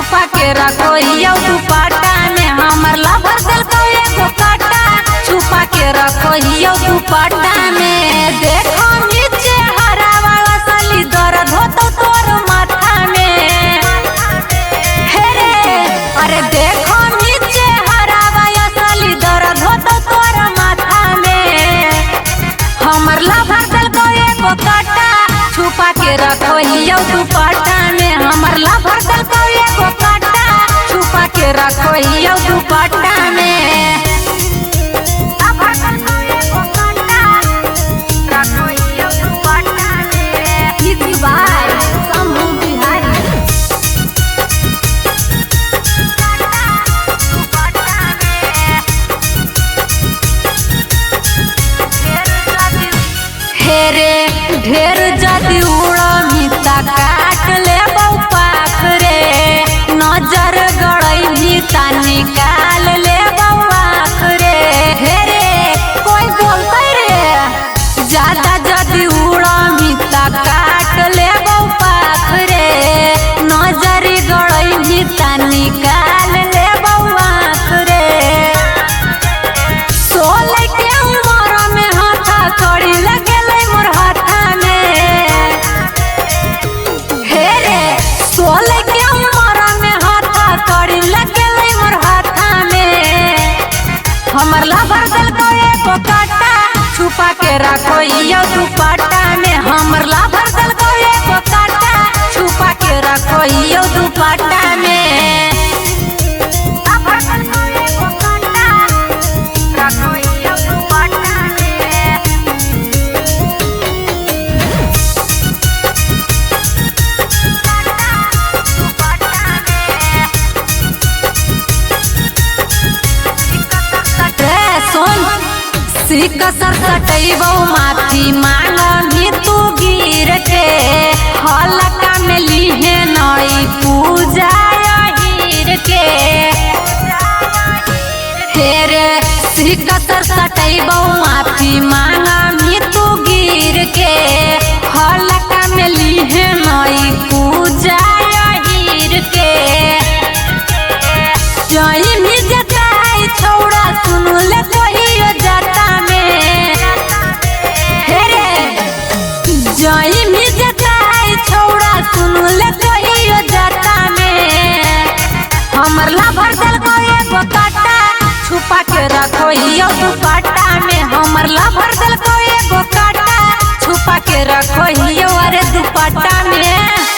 छुपा के रखो यो दुपट्टा में हमर लवर दिल को एगो काटा छुपा के रखो यो दुपट्टा में। देखो नीचे हरा वाला असली दर्द होतो तोर माथा में हे रे। अरे देखो नीचे हरा वाला असली दर्द होतो तोर माथा में हमर लवर दिल को एगो काटा छुपा के रखो यो दुपट्टा में हमर लवर दिल को एगो काटा छुपा के रखो यो दुपट्टा में। ढेर जदी उड़मी ता काट ले पाख रे नजर गड़ई भी ता निकाल ले आँख रे। हेरे कोई बोलते रे ज्यादा जदी उड़मी ता काट ले पाख रे नजर गड़ई भी ता निकाल ले आँख रे। सोले के उमर में हाथा कड़ी लगे हमर लवर दिल को एगो काटा छुपा के रखो यो दुपट्टा में हमर लवर दिल को एगो काटा छुपा के रखो यो दुपट्टा में। सिकसर सटैबो माथी मांगनी तू गिर के हलका में लीहे नई पूजा हीर के। हेरे सिकसर सटैबो माथी मांगनी तू गिर के हलका में लीहे नई पूजा हीर के। जई में जताई छौड़ा सुनु ले कहियो जाता जई में जताई छौड़ा सुनु ले कहियो जाता में हमर लवर दिल को एगो काटा छुपा के रखो यो दुपट्टा में हमर लवर दिल को एगो काटा छुपा के रखो यो अरे दुपट्टा में।